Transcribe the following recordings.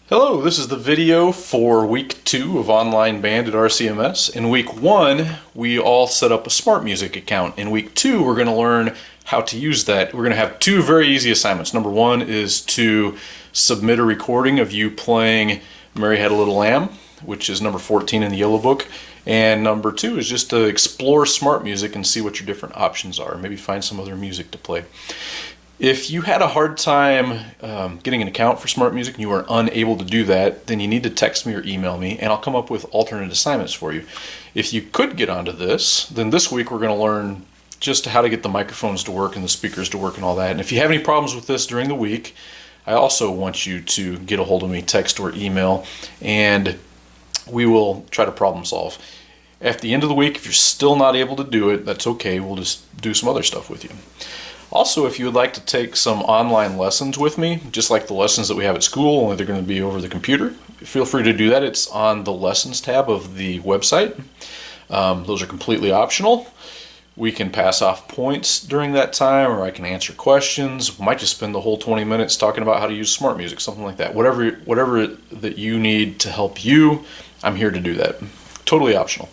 Hello, this is the video for week 2 of Online Band at RCMS. In week 1, we all set up a Smart Music account. In week 2, we're going to learn how to use that. We're going to have 2 very easy assignments. Number 1 is to submit a recording of you playing Mary Had a Little Lamb, which is number 14 in the Yellow Book. And number 2 is just to explore Smart Music and see what your different options are. Maybe find some other music to play. If you had a hard time getting an account for Smart Music and you were unable to do that, then you need to text me or email me and I'll come up with alternate assignments for you. If you could get onto this, then this week we're going to learn just how to get the microphones to work and the speakers to work and all that. And if you have any problems with this during the week, I also want you to get a hold of me, text or email, and we will try to problem solve. At the end of the week, if you're still not able to do it, that's okay. We'll just do some other stuff with you. Also, if you would like to take some online lessons with me, just like the lessons that we have at school, only they're going to be over the computer, feel free to do that. It's on the Lessons tab of the website. Those are completely optional. We can pass off points during that time, or I can answer questions. We might just spend the whole 20 minutes talking about how to use Smart Music, something like that. Whatever that you need to help you, I'm here to do that. Totally optional.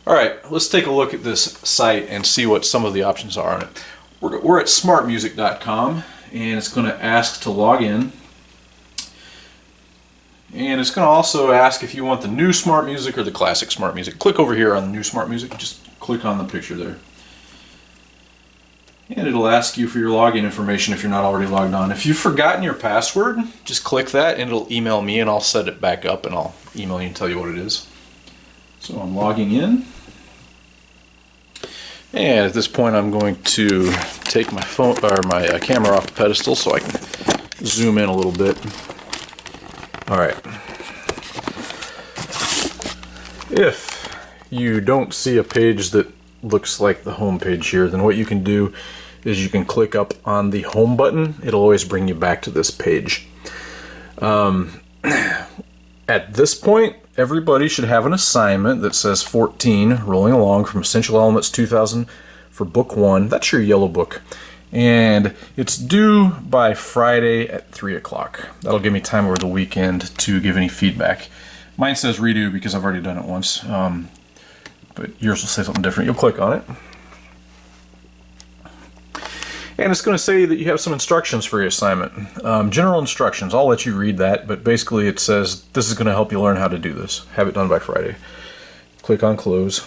All right, let's take a look at this site and see what some of the options are on it. We're at smartmusic.com, and it's going to ask to log in. And it's going to also ask if you want the new Smart Music or the classic Smart Music. Click over here on the new Smart Music. Just click on the picture there. And it'll ask you for your login information if you're not already logged on. If you've forgotten your password, just click that and it'll email me and I'll set it back up and I'll email you and tell you what it is. So I'm logging in. And at this point, I'm going to take my phone or my camera off the pedestal so I can zoom in a little bit. All right. If you don't see a page that looks like the home page here, then what you can do is you can click up on the home button. It'll always bring you back to this page. At this point, everybody should have an assignment that says 14 rolling along from Essential Elements 2000 for book 1. That's your yellow book. And it's due by Friday at 3 o'clock. That'll give me time over the weekend to give any feedback. Mine says redo because I've already done it once. But yours will say something different. You'll click on it. And it's going to say that you have some instructions for your assignment. General instructions, I'll let you read that, but basically it says this is going to help you learn how to do this. Have it done by Friday. Click on close.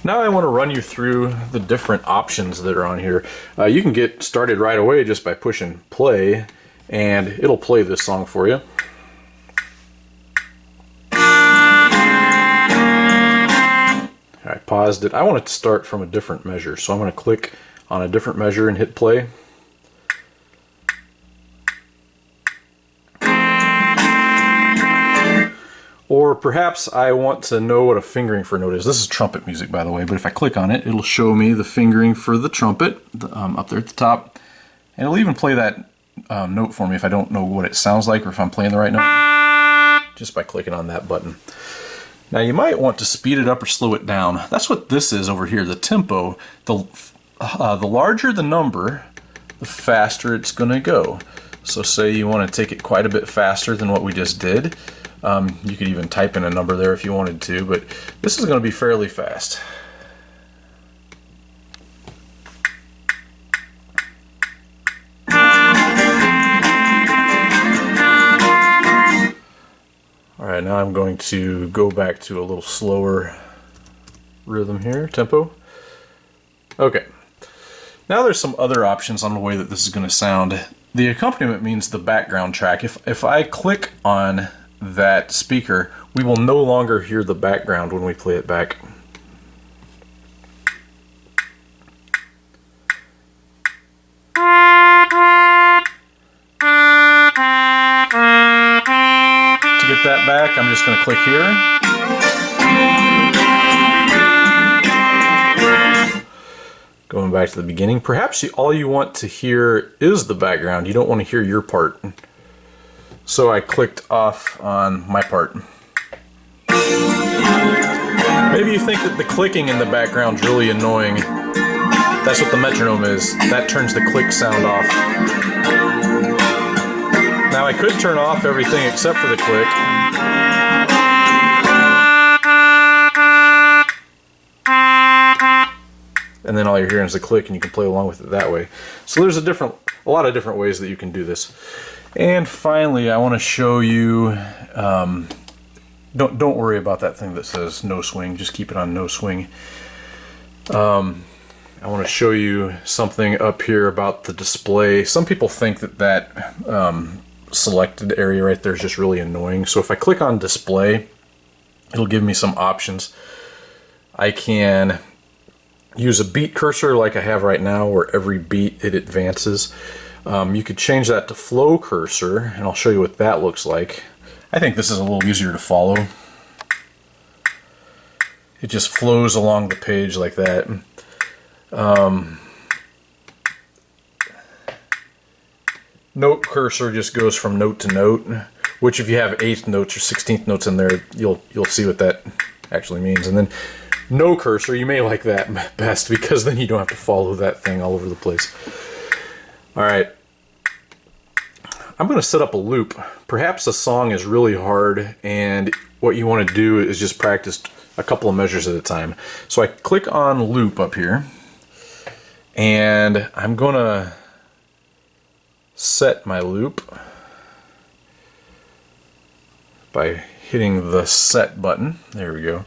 Now I want to run you through the different options that are on here. You can get started right away just by pushing play, and it'll play this song for you. I paused it. I want it to start from a different measure, so I'm going to click on a different measure and hit play. Or perhaps I want to know what a fingering for a note is. This is trumpet music, by the way, but if I click on it, it'll show me the fingering for the trumpet up there at the top. And it'll even play that note for me if I don't know what it sounds like or if I'm playing the right note, just by clicking on that button. Now you might want to speed it up or slow it down. That's what this is over here, the tempo. The larger the number, the faster it's going to go. So say you want to take it quite a bit faster than what we just did. You could even type in a number there if you wanted to, but this is going to be fairly fast. Alright, now I'm going to go back to a little slower rhythm here, tempo. Okay. Now there's some other options on the way that this is going to sound. The accompaniment means the background track. If I click on that speaker, we will no longer hear the background when we play it back. To get that back, I'm just going to click here. Going back to the beginning, perhaps all you want to hear is the background. You don't want to hear your part. So I clicked off on my part. Maybe you think that the clicking in the background is really annoying. That's what the metronome is. That turns the click sound off. Now I could turn off everything except for the click. And then all you're hearing is the click, and you can play along with it that way. So there's a lot of different ways that you can do this. And finally, I want to show you, don't worry about that thing that says no swing, just keep it on no swing. I want to show you something up here about the display. Some people think that selected area right there is just really annoying. So if I click on display, it'll give me some options. I can use a beat cursor like I have right now, where every beat it advances. You could change that to flow cursor, and I'll show you what that looks like. I think this is a little easier to follow. It just flows along the page like that. Note cursor just goes from note to note, which if you have 8th notes or 16th notes in there, you'll see what that actually means. And then no cursor, you may like that best, because then you don't have to follow that thing all over the place. Alright, I'm going to set up a loop. Perhaps a song is really hard, and what you want to do is just practice a couple of measures at a time. So I click on loop up here, and I'm going to set my loop by hitting the set button. There we go.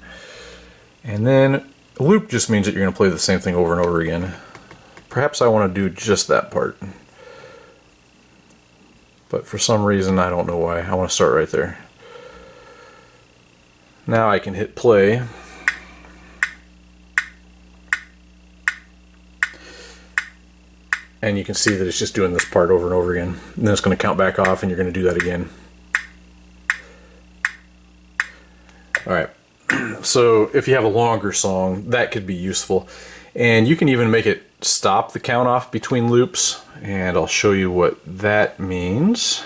And then loop just means that you're going to play the same thing over and over again. Perhaps I want to do just that part, but for some reason, I don't know why, I want to start right there. Now I can hit play. And you can see that it's just doing this part over and over again. And then it's going to count back off, and you're going to do that again. Alright, so if you have a longer song, that could be useful. And you can even make it stop the count off between loops, and I'll show you what that means.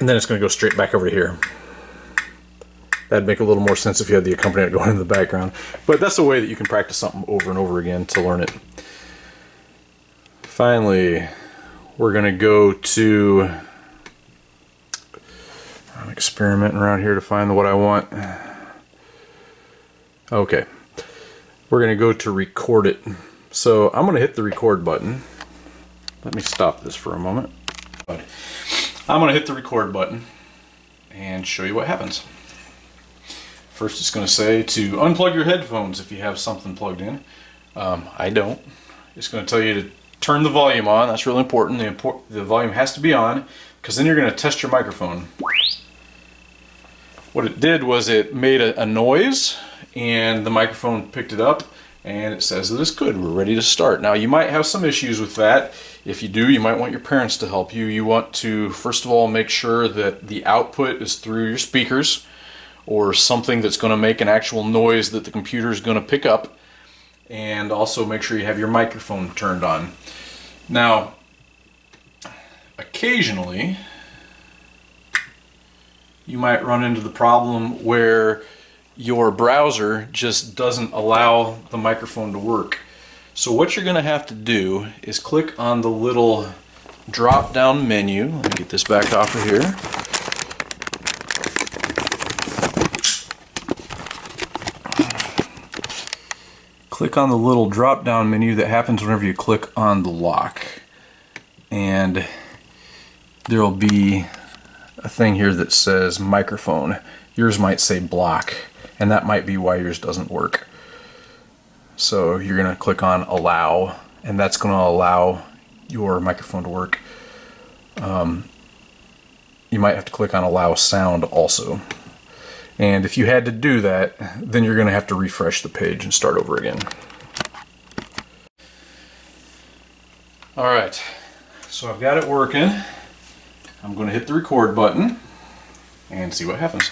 And then it's going to go straight back over to here. That'd make a little more sense if you had the accompaniment going in the background. But that's a way that you can practice something over and over again to learn it. Finally, we're going to go to... I'm experimenting around here to find what I want. Okay. We're going to go to record it. So I'm going to hit the record button. Let me stop this for a moment. I'm going to hit the record button and show you what happens. First, it's going to say to unplug your headphones if you have something plugged in. I don't. It's going to tell you to turn the volume on. That's really important. The volume has to be on, because then you're going to test your microphone. What it did was it made a noise, and the microphone picked it up, and it says that it's good. We're ready to start. Now, you might have some issues with that. If you do, you might want your parents to help you. You want to, first of all, make sure that the output is through your speakers, or something that's going to make an actual noise that the computer is going to pick up, and also make sure you have your microphone turned on. Now, occasionally you might run into the problem where your browser just doesn't allow the microphone to work. So what you're going to have to do is click on the little drop down menu. Let me get this back off of here. Click on the little drop down menu that happens whenever you click on the lock, and there will be a thing here that says microphone. Yours might say block, and that might be why yours doesn't work. So you're going to click on allow, and that's going to allow your microphone to work. You might have to click on allow sound also. And if you had to do that, then you're going to have to refresh the page and start over again. Alright, so I've got it working. I'm going to hit the record button and see what happens.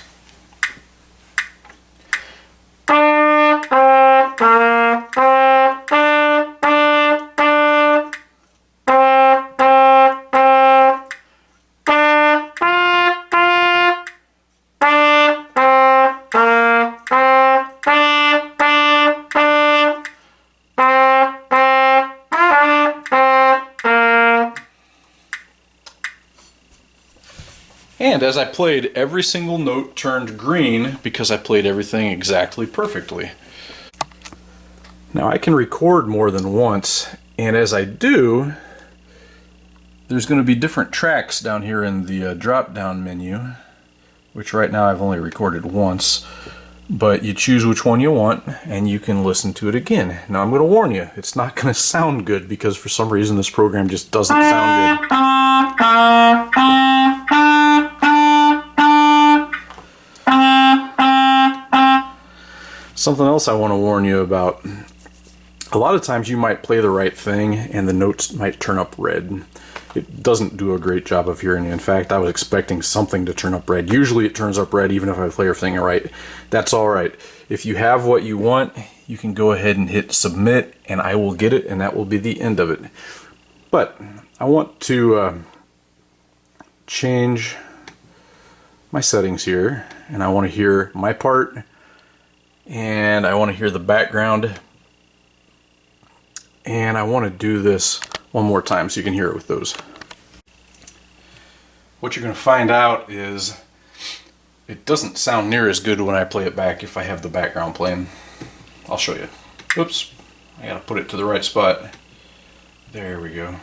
And as I played, every single note turned green because I played everything exactly perfectly. Now I can record more than once, and as I do, there's going to be different tracks down here in the drop-down menu, which right now I've only recorded once, but you choose which one you want and you can listen to it again. Now I'm going to warn you, it's not going to sound good because for some reason this program just doesn't sound good. Something else I want to warn you about. A lot of times you might play the right thing and the notes might turn up red. It doesn't do a great job of hearing you. In fact, I was expecting something to turn up red. Usually it turns up red even if I play everything right. That's alright. If you have what you want, you can go ahead and hit submit and I will get it and that will be the end of it. But I want to change my settings here and I want to hear my part and I want to hear the background. And I want to do this one more time so you can hear it with those. What you're going to find out is it doesn't sound near as good when I play it back if I have the background playing. I'll show you. Oops, I gotta put it to the right spot. There we go.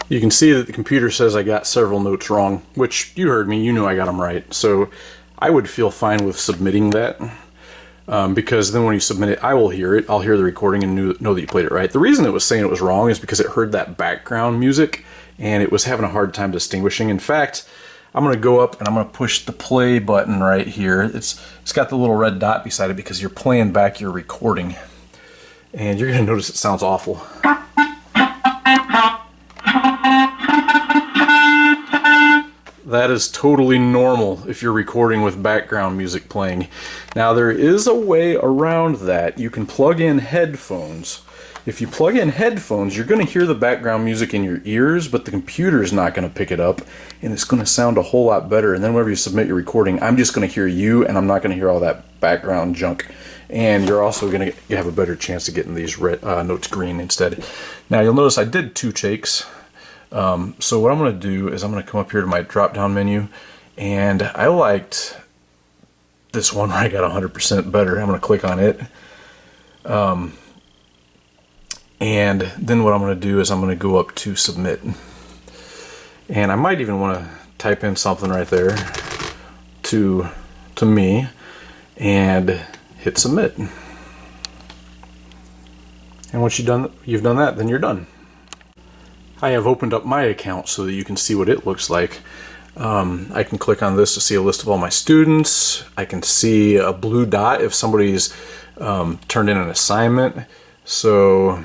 You can see that the computer says I got several notes wrong, which you heard me, you knew I got them right. So I would feel fine with submitting that because then when you submit it, I will hear it. I'll hear the recording and know that you played it right. The reason it was saying it was wrong is because it heard that background music and it was having a hard time distinguishing. In fact, I'm going to go up and I'm going to push the play button right here. It's got the little red dot beside it because you're playing back your recording. And you're going to notice it sounds awful. That is totally normal if you're recording with background music playing. Now there is a way around that. You can plug in headphones. If you plug in headphones, you're going to hear the background music in your ears, but the computer's not going to pick it up, and it's going to sound a whole lot better. And then whenever you submit your recording, I'm just going to hear you, and I'm not going to hear all that background junk. And you're also going to have a better chance of getting these red, notes green instead. Now you'll notice I did 2 takes. So what I'm going to do is I'm going to come up here to my drop down menu and I liked this one where I got 100% better. I'm going to click on it. And then what I'm going to do is I'm going to go up to submit. And I might even want to type in something right there to me and hit submit. And once you've done that, then you're done. I have opened up my account so that you can see what it looks like. I can click on this to see a list of all my students. I can see a blue dot if somebody's turned in an assignment. So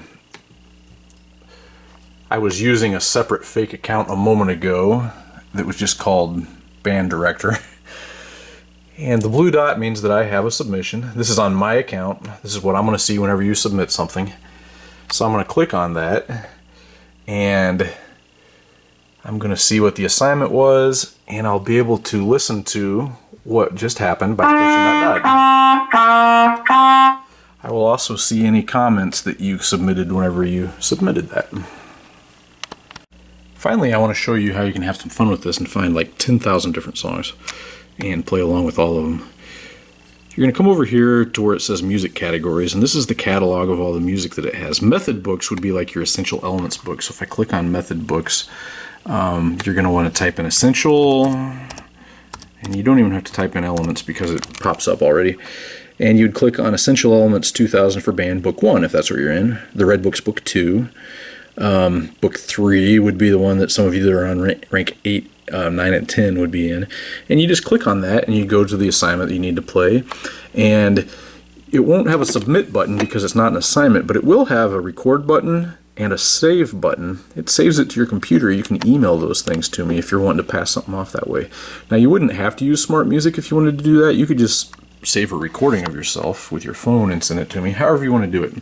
I was using a separate fake account a moment ago that was just called Band Director. And the blue dot means that I have a submission. This is on my account. This is what I'm going to see whenever you submit something. So I'm going to click on that. And I'm going to see what the assignment was, and I'll be able to listen to what just happened by pushing that dot. I will also see any comments that you submitted whenever you submitted that. Finally, I want to show you how you can have some fun with this and find like 10,000 different songs and play along with all of them. You're going to come over here to where it says music categories, and this is the catalog of all the music that it has. Method books would be like your essential elements book. So if I click on method books, you're going to want to type in essential, and you don't even have to type in elements because it pops up already. And you'd click on essential elements 2000 for band book 1 if that's what you're in. The red book's book 2. Book 3 would be the one that some of you that are on rank 8, 9, and 10 would be in. And you just click on that and you go to the assignment that you need to play. And it won't have a submit button because it's not an assignment, but it will have a record button and a save button. It saves it to your computer. You can email those things to me if you're wanting to pass something off that way. Now, you wouldn't have to use Smart Music if you wanted to do that. You could just save a recording of yourself with your phone and send it to me, however you want to do it. All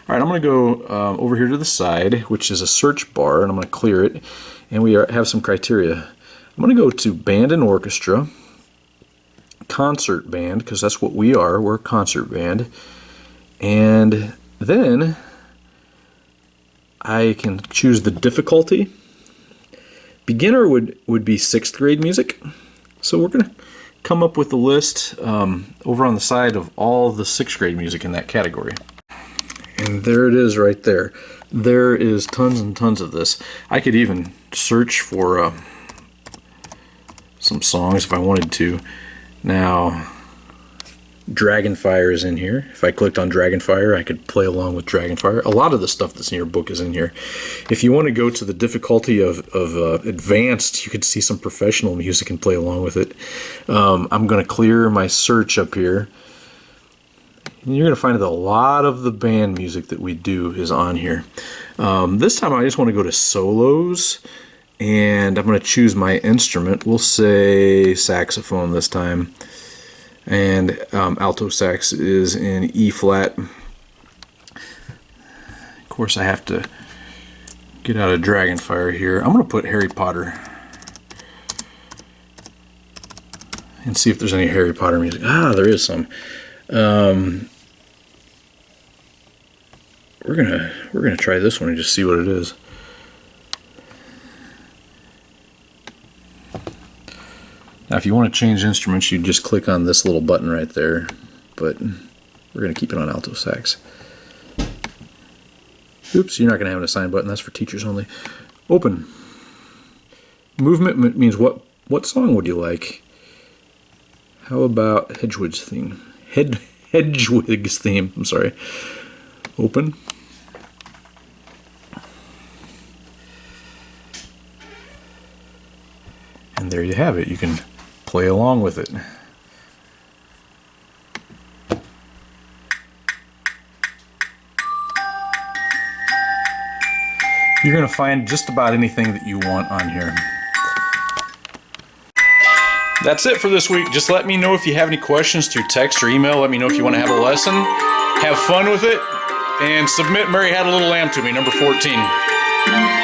right, I'm going to go over here to the side, which is a search bar, and I'm going to clear it. And we have some criteria. I'm going to go to Band and Orchestra, Concert Band, because that's what we are. We're a concert band. And then I can choose the difficulty. Beginner would be 6th grade music. So we're going to come up with a list over on the side of all the 6th grade music in that category. And there it is right there. There is tons and tons of this. I could even search for some songs if I wanted to. Now, Dragonfire is in here. If I clicked on Dragonfire, I could play along with Dragonfire. A lot of the stuff that's in your book is in here. If you want to go to the difficulty of advanced, you could see some professional music and play along with it. I'm going to clear my search up here. And you're going to find that a lot of the band music that we do is on here. This time I just want to go to solos, and I'm going to choose my instrument. We'll say saxophone this time. And alto sax is in E flat. Of course, I have to get out of Dragonfire here. I'm going to put Harry Potter and see if there's any Harry Potter music. Ah, there is some. We're gonna try this one and just see what it is. Now, if you want to change instruments, you just click on this little button right there, but we're going to keep it on alto sax. Oops, you're not going to have an assign button. That's for teachers only. Open. Movement means what song would you like? How about Hedwig's theme? Hedwig's theme, I'm sorry. Open. And there you have it. You can play along with it. You're going to find just about anything that you want on here. That's it for this week. Just let me know if you have any questions through text or email. Let me know if you want to have a lesson. Have fun with it. And submit Mary Had a Little Lamb to me, number 14.